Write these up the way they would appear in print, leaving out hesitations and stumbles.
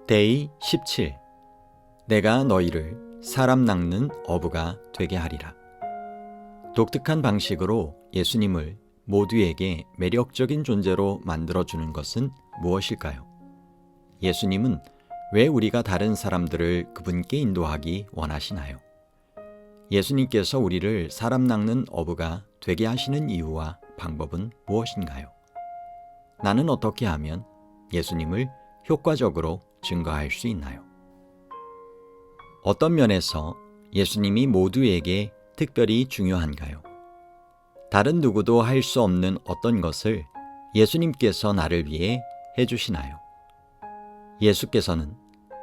데이 17. 내가 너희를 사람 낚는 어부가 되게 하리라. 독특한 방식으로 예수님을 모두에게 매력적인 존재로 만들어주는 것은 무엇일까요? 예수님은 왜 우리가 다른 사람들을 그분께 인도하기 원하시나요? 예수님께서 우리를 사람 낚는 어부가 되게 하시는 이유와 방법은 무엇인가요? 나는 어떻게 하면 예수님을 효과적으로 증거할 수 있나요? 어떤 면에서 예수님이 모두에게 특별히 중요한가요? 다른 누구도 할 수 없는 어떤 것을 예수님께서 나를 위해 해주시나요? 예수께서는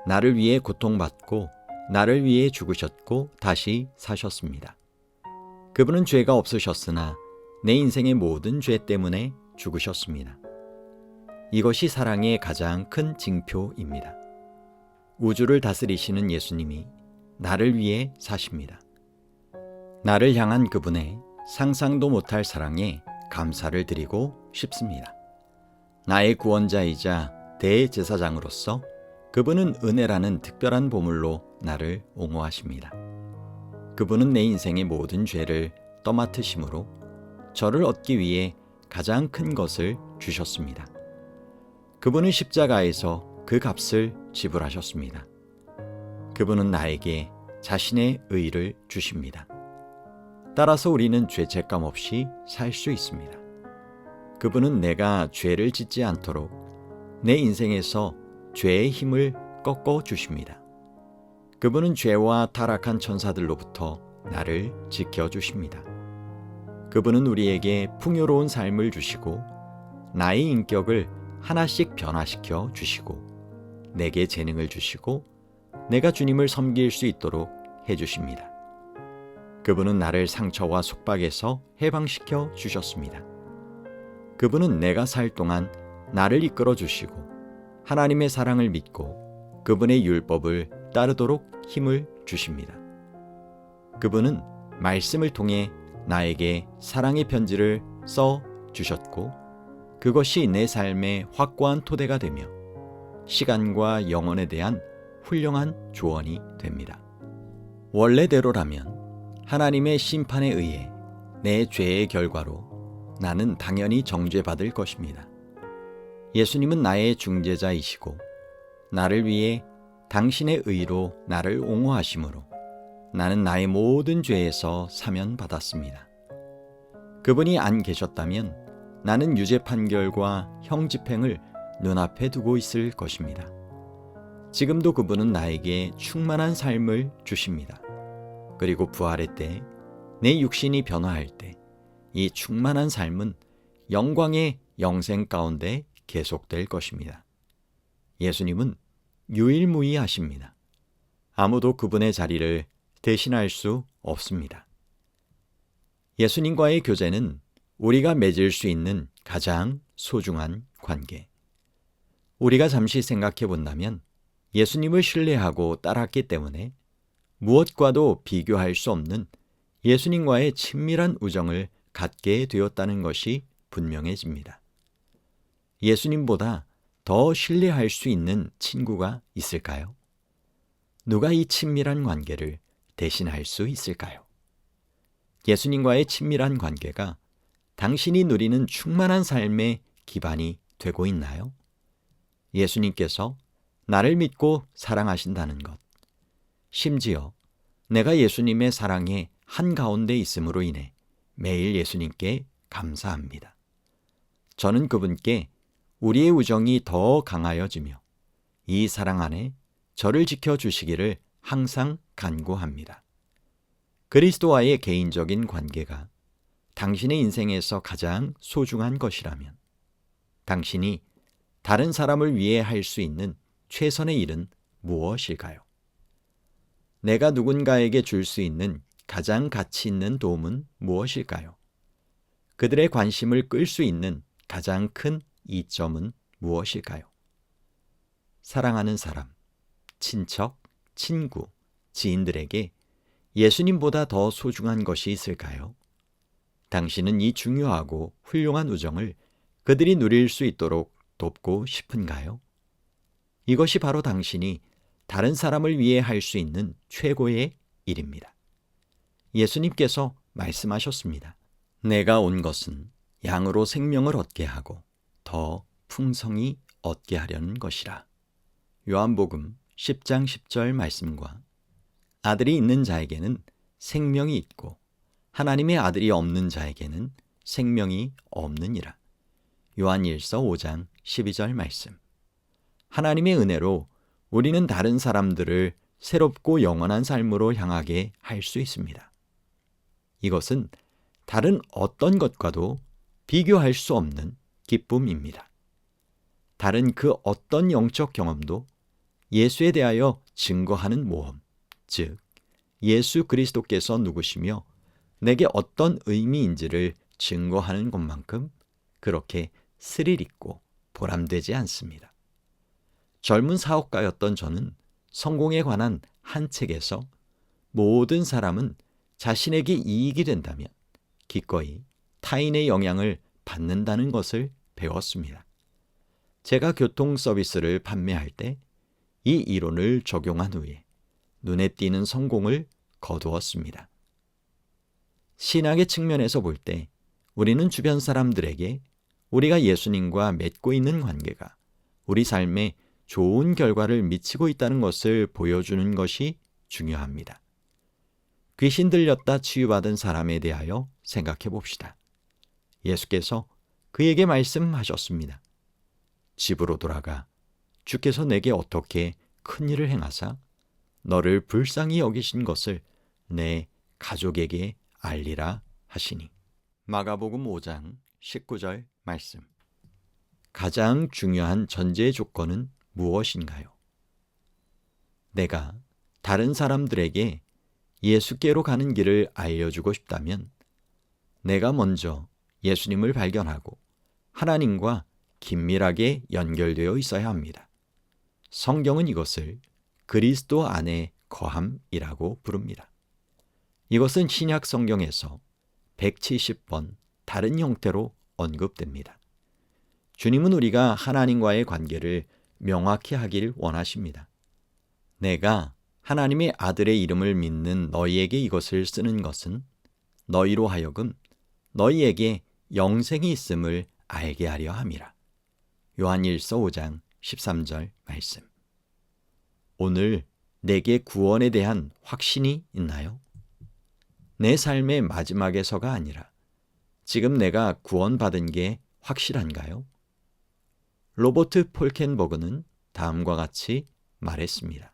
나를 위해 고통받고 나를 위해 죽으셨고 다시 사셨습니다. 그분은 죄가 없으셨으나 내 인생의 모든 죄 때문에 죽으셨습니다. 이것이 사랑의 가장 큰 징표입니다. 우주를 다스리시는 예수님이 나를 위해 사십니다. 나를 향한 그분의 상상도 못할 사랑에 감사를 드리고 싶습니다. 나의 구원자이자 대제사장으로서 그분은 은혜라는 특별한 보물로 나를 옹호하십니다. 그분은 내 인생의 모든 죄를 떠맡으심으로 저를 얻기 위해 가장 큰 것을 주셨습니다. 그분은 십자가에서 그 값을 지불하셨습니다. 그분은 나에게 자신의 의를 주십니다. 따라서 우리는 죄책감 없이 살 수 있습니다. 그분은 내가 죄를 짓지 않도록 내 인생에서 죄의 힘을 꺾어 주십니다. 그분은 죄와 타락한 천사들로부터 나를 지켜주십니다. 그분은 우리에게 풍요로운 삶을 주시고 나의 인격을 하나씩 변화시켜 주시고 내게 재능을 주시고 내가 주님을 섬길 수 있도록 해주십니다. 그분은 나를 상처와 속박에서 해방시켜 주셨습니다. 그분은 내가 살 동안 나를 이끌어 주시고 하나님의 사랑을 믿고 그분의 율법을 따르도록 힘을 주십니다. 그분은 말씀을 통해 나에게 사랑의 편지를 써 주셨고 그것이 내 삶의 확고한 토대가 되며 시간과 영혼에 대한 훌륭한 조언이 됩니다. 원래대로라면 하나님의 심판에 의해 내 죄의 결과로 나는 당연히 정죄받을 것입니다. 예수님은 나의 중재자이시고 나를 위해 당신의 의로 나를 옹호하심으로 나는 나의 모든 죄에서 사면받았습니다. 그분이 안 계셨다면 나는 유죄 판결과 형 집행을 눈앞에 두고 있을 것입니다. 지금도 그분은 나에게 충만한 삶을 주십니다. 그리고 부활의 때, 내 육신이 변화할 때, 이 충만한 삶은 영광의 영생 가운데 계속될 것입니다. 예수님은 유일무이하십니다. 아무도 그분의 자리를 대신할 수 없습니다. 예수님과의 교제는 우리가 맺을 수 있는 가장 소중한 관계. 우리가 잠시 생각해 본다면 예수님을 신뢰하고 따랐기 때문에 무엇과도 비교할 수 없는 예수님과의 친밀한 우정을 갖게 되었다는 것이 분명해집니다. 예수님보다 더 신뢰할 수 있는 친구가 있을까요? 누가 이 친밀한 관계를 대신할 수 있을까요? 예수님과의 친밀한 관계가 당신이 누리는 충만한 삶의 기반이 되고 있나요? 예수님께서 나를 믿고 사랑하신다는 것, 심지어 내가 예수님의 사랑의 한가운데 있음으로 인해 매일 예수님께 감사합니다. 저는 그분께 우리의 우정이 더 강하여지며 이 사랑 안에 저를 지켜주시기를 항상 간구합니다. 그리스도와의 개인적인 관계가 당신의 인생에서 가장 소중한 것이라면 당신이 다른 사람을 위해 할 수 있는 최선의 일은 무엇일까요? 내가 누군가에게 줄 수 있는 가장 가치 있는 도움은 무엇일까요? 그들의 관심을 끌 수 있는 가장 큰 이점은 무엇일까요? 사랑하는 사람, 친척, 친구, 지인들에게 예수님보다 더 소중한 것이 있을까요? 당신은 이 중요하고 훌륭한 우정을 그들이 누릴 수 있도록 돕고 싶은가요? 이것이 바로 당신이 다른 사람을 위해 할 수 있는 최고의 일입니다. 예수님께서 말씀하셨습니다. 내가 온 것은 양으로 생명을 얻게 하고 더 풍성히 얻게 하려는 것이라. 요한복음 10장 10절 말씀과 아들이 있는 자에게는 생명이 있고 하나님의 아들이 없는 자에게는 생명이 없느니라. 요한일서 5장 12절 말씀. 하나님의 은혜로 우리는 다른 사람들을 새롭고 영원한 삶으로 향하게 할 수 있습니다. 이것은 다른 어떤 것과도 비교할 수 없는 기쁨입니다. 다른 그 어떤 영적 경험도 예수에 대하여 증거하는 모험, 즉 예수 그리스도께서 누구시며 내게 어떤 의미인지를 증거하는 것만큼 그렇게 스릴 있고 보람되지 않습니다. 젊은 사업가였던 저는 성공에 관한 한 책에서 모든 사람은 자신에게 이익이 된다면 기꺼이 타인의 영향을 받는다는 것을 배웠습니다. 제가 교통 서비스를 판매할 때 이 이론을 적용한 후에 눈에 띄는 성공을 거두었습니다. 신학의 측면에서 볼 때 우리는 주변 사람들에게 우리가 예수님과 맺고 있는 관계가 우리 삶에 좋은 결과를 미치고 있다는 것을 보여주는 것이 중요합니다. 귀신 들렸다 치유받은 사람에 대하여 생각해 봅시다. 예수께서 그에게 말씀하셨습니다. 집으로 돌아가 주께서 내게 어떻게 큰 일을 행하사 너를 불쌍히 여기신 것을 내 가족에게 알리라 하시니. 마가복음 5장 19절 말씀. 가장 중요한 전제 조건은 무엇인가요? 내가 다른 사람들에게 예수께로 가는 길을 알려주고 싶다면 내가 먼저 예수님을 발견하고 하나님과 긴밀하게 연결되어 있어야 합니다. 성경은 이것을 그리스도 안에 거함이라고 부릅니다. 이것은 신약 성경에서 170번 다른 형태로 언급됩니다. 주님은 우리가 하나님과의 관계를 명확히 하길 원하십니다. 내가 하나님의 아들의 이름을 믿는 너희에게 이것을 쓰는 것은 너희로 하여금 너희에게 영생이 있음을 알게 하려 함이라. 요한일서 5장 13절 말씀. 오늘 내게 구원에 대한 확신이 있나요? 내 삶의 마지막에서가 아니라 지금 내가 구원받은 게 확실한가요? 로버트 폴켄버그는 다음과 같이 말했습니다.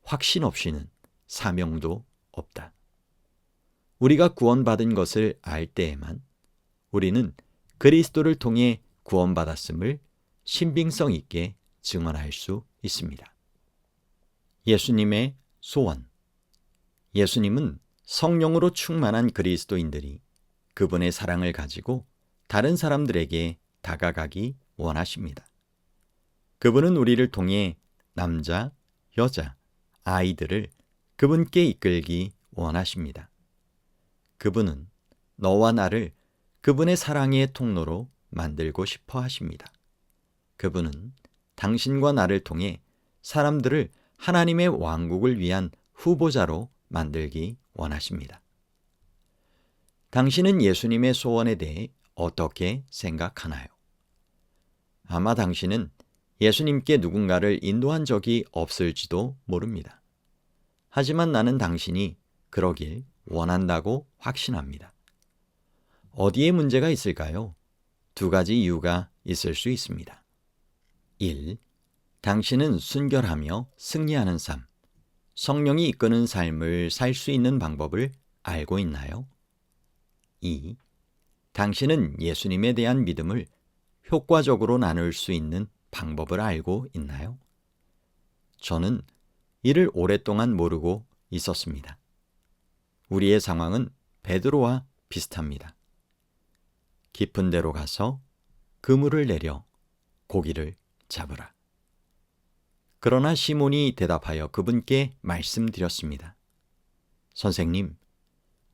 확신 없이는 사명도 없다. 우리가 구원받은 것을 알 때에만 우리는 그리스도를 통해 구원받았음을 신빙성 있게 증언할 수 있습니다. 예수님의 소원. 예수님은 성령으로 충만한 그리스도인들이 그분의 사랑을 가지고 다른 사람들에게 다가가기 원하십니다. 그분은 우리를 통해 남자, 여자, 아이들을 그분께 이끌기 원하십니다. 그분은 너와 나를 그분의 사랑의 통로로 만들고 싶어 하십니다. 그분은 당신과 나를 통해 사람들을 하나님의 왕국을 위한 후보자로 만들기 원하십니다. 당신은 예수님의 소원에 대해 어떻게 생각하나요? 아마 당신은 예수님께 누군가를 인도한 적이 없을지도 모릅니다. 하지만 나는 당신이 그러길 원한다고 확신합니다. 어디에 문제가 있을까요? 두 가지 이유가 있을 수 있습니다. 1. 당신은 순결하며 승리하는 삶, 성령이 이끄는 삶을 살 수 있는 방법을 알고 있나요? 2. 당신은 예수님에 대한 믿음을 효과적으로 나눌 수 있는 방법을 알고 있나요? 저는 이를 오랫동안 모르고 있었습니다. 우리의 상황은 베드로와 비슷합니다. 깊은 데로 가서 그물을 내려 고기를 잡으라. 그러나 시몬이 대답하여 그분께 말씀드렸습니다. 선생님,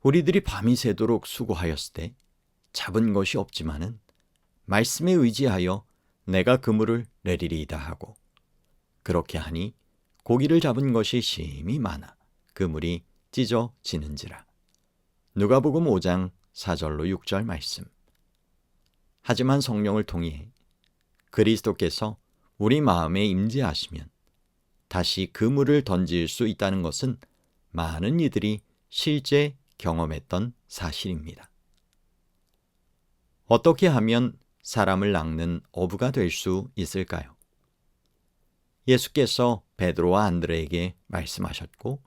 우리들이 밤이 새도록 수고하였을 때 잡은 것이 없지만은 말씀에 의지하여 내가 그물을 내리리이다 하고 그렇게 하니 고기를 잡은 것이 심히 많아 그물이 찢어지는지라. 누가복음 5장 4절로 6절 말씀. 하지만 성령을 통해 그리스도께서 우리 마음에 임재하시면 다시 그물을 던질 수 있다는 것은 많은 이들이 실제 경험했던 사실입니다. 어떻게 하면 사람을 낚는 어부가 될 수 있을까요? 예수께서 베드로와 안드레에게 말씀하셨고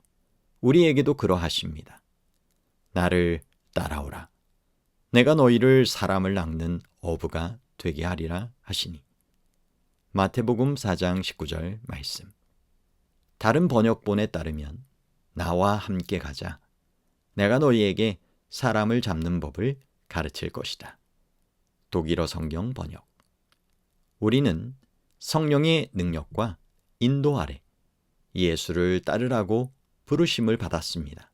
우리에게도 그러하십니다. 나를 따라오라. 내가 너희를 사람을 낚는 어부가 되게 하리라 하시니. 마태복음 4장 19절 말씀. 다른 번역본에 따르면 나와 함께 가자. 내가 너희에게 사람을 잡는 법을 가르칠 것이다. 독일어 성경 번역. 우리는 성령의 능력과 인도 아래 예수를 따르라고 부르심을 받았습니다.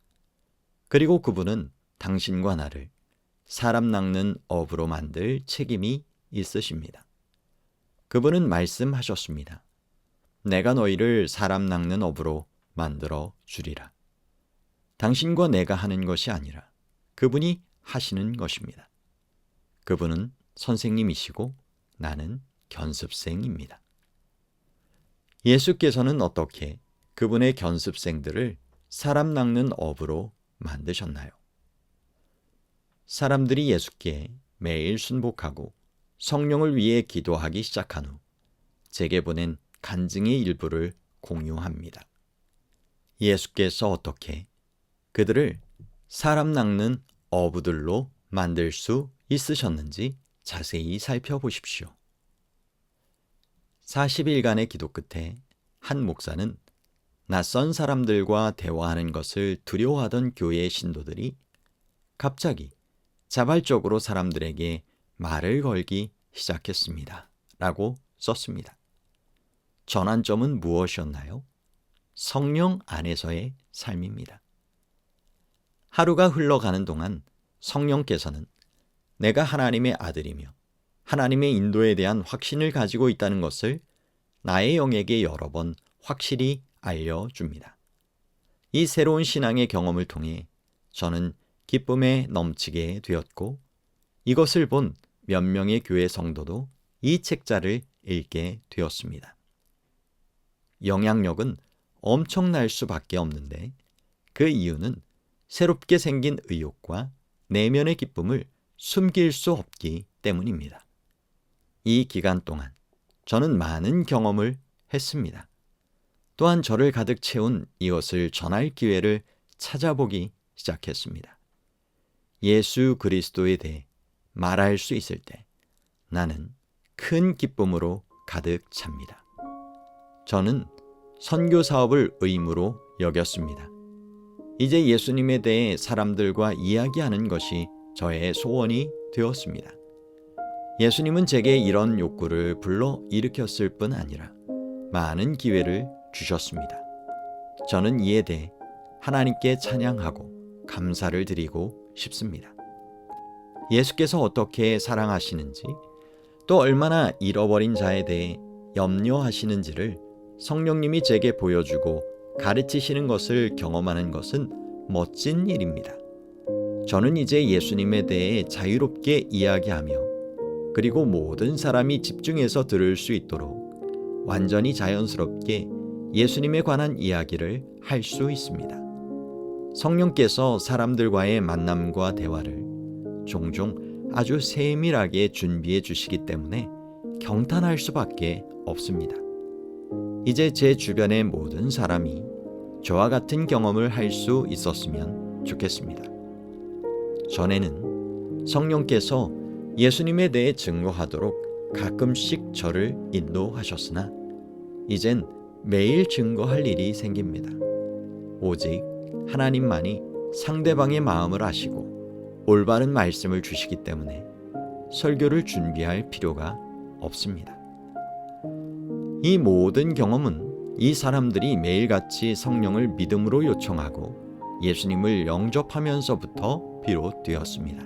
그리고 그분은 당신과 나를 사람 낚는 어부로 만들 책임이 있으십니다. 그분은 말씀하셨습니다. 내가 너희를 사람 낚는 어부로 만들어 주리라. 당신과 내가 하는 것이 아니라 그분이 하시는 것입니다. 그분은 선생님이시고 나는 견습생입니다. 예수께서는 어떻게 그분의 견습생들을 사람 낚는 어부로 만드셨나요? 사람들이 예수께 매일 순복하고 성령을 위해 기도하기 시작한 후 제게 보낸 간증의 일부를 공유합니다. 예수께서 어떻게 그들을 사람 낚는 어부들로 만들 수 있으셨는지 자세히 살펴보십시오. 40일간의 기도 끝에 한 목사는 낯선 사람들과 대화하는 것을 두려워하던 교회의 신도들이 갑자기 자발적으로 사람들에게 말을 걸기 시작했습니다. 라고 썼습니다. 전환점은 무엇이었나요? 성령 안에서의 삶입니다. 하루가 흘러가는 동안 성령께서는 내가 하나님의 아들이며 하나님의 인도에 대한 확신을 가지고 있다는 것을 나의 영에게 여러 번 확실히 알려줍니다. 이 새로운 신앙의 경험을 통해 저는 기쁨에 넘치게 되었고 이것을 본 몇 명의 교회 성도도 이 책자를 읽게 되었습니다. 영향력은 엄청날 수밖에 없는데 그 이유는 새롭게 생긴 의욕과 내면의 기쁨을 숨길 수 없기 때문입니다. 이 기간 동안 저는 많은 경험을 했습니다. 또한 저를 가득 채운 이것을 전할 기회를 찾아보기 시작했습니다. 예수 그리스도에 대해 말할 수 있을 때 나는 큰 기쁨으로 가득 찹니다. 저는 선교 사업을 의무로 여겼습니다. 이제 예수님에 대해 사람들과 이야기하는 것이 저의 소원이 되었습니다. 예수님은 제게 이런 욕구를 불러 일으켰을 뿐 아니라 많은 기회를 주셨습니다. 저는 이에 대해 하나님께 찬양하고 감사를 드리고 싶습니다. 예수께서 어떻게 사랑하시는지 또 얼마나 잃어버린 자에 대해 염려하시는지를 성령님이 제게 보여주고 가르치시는 것을 경험하는 것은 멋진 일입니다. 저는 이제 예수님에 대해 자유롭게 이야기하며 그리고 모든 사람이 집중해서 들을 수 있도록 완전히 자연스럽게 예수님에 관한 이야기를 할 수 있습니다. 성령께서 사람들과의 만남과 대화를 종종 아주 세밀하게 준비해 주시기 때문에 경탄할 수밖에 없습니다. 이제 제 주변의 모든 사람이 저와 같은 경험을 할 수 있었으면 좋겠습니다. 전에는 성령께서 예수님에 대해 증거하도록 가끔씩 저를 인도하셨으나 이젠 매일 증거할 일이 생깁니다. 오직 하나님만이 상대방의 마음을 아시고 올바른 말씀을 주시기 때문에 설교를 준비할 필요가 없습니다. 이 모든 경험은 이 사람들이 매일같이 성령을 믿음으로 요청하고 예수님을 영접하면서부터 비롯되었습니다.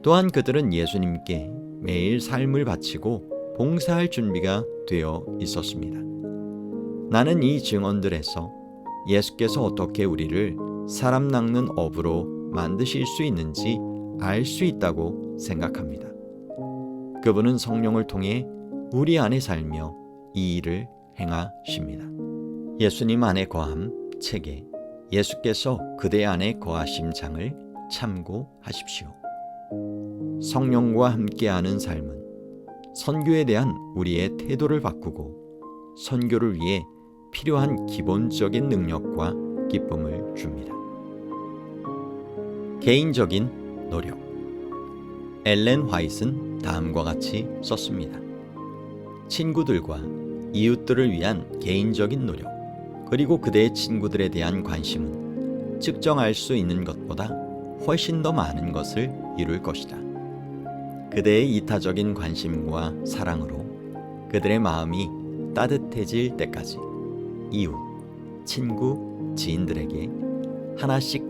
또한 그들은 예수님께 매일 삶을 바치고 봉사할 준비가 되어 있었습니다. 나는 이 증언들에서 예수께서 어떻게 우리를 사람 낚는 어부로 만드실 수 있는지 알 수 있다고 생각합니다. 그분은 성령을 통해 우리 안에 살며 이 일을 행하십니다. 예수님 안에 거함 책에 예수께서 그대 안에 거하심 장을 참고하십시오. 성령과 함께하는 삶은 선교에 대한 우리의 태도를 바꾸고 선교를 위해 필요한 기본적인 능력과 기쁨을 줍니다. 개인적인 노력. 엘렌 화이트는 다음과 같이 썼습니다. 친구들과 이웃들을 위한 개인적인 노력, 그리고 그대의 친구들에 대한 관심은 측정할 수 있는 것보다 훨씬 더 많은 것을 이룰 것이다. 그대의 이타적인 관심과 사랑으로 그들의 마음이 따뜻해질 때까지 이웃, 친구, 지인들에게 하나씩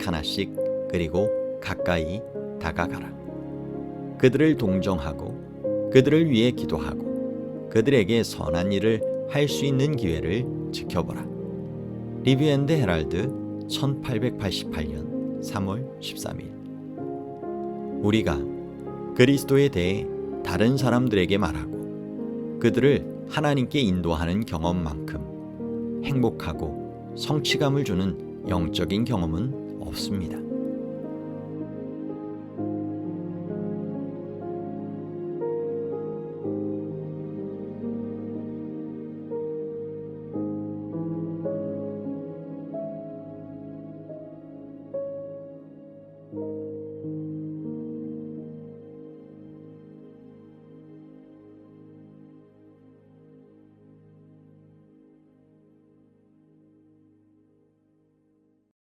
그리고 가까이 다가가라. 그들을 동정하고 그들을 위해 기도하고 그들에게 선한 일을 할 수 있는 기회를 지켜보라. 리뷰 앤드 헤럴드 1888년 3월 13일. 우리가 그리스도에 대해 다른 사람들에게 말하고 그들을 하나님께 인도하는 경험만큼 행복하고 성취감을 주는 영적인 경험은 없습니다.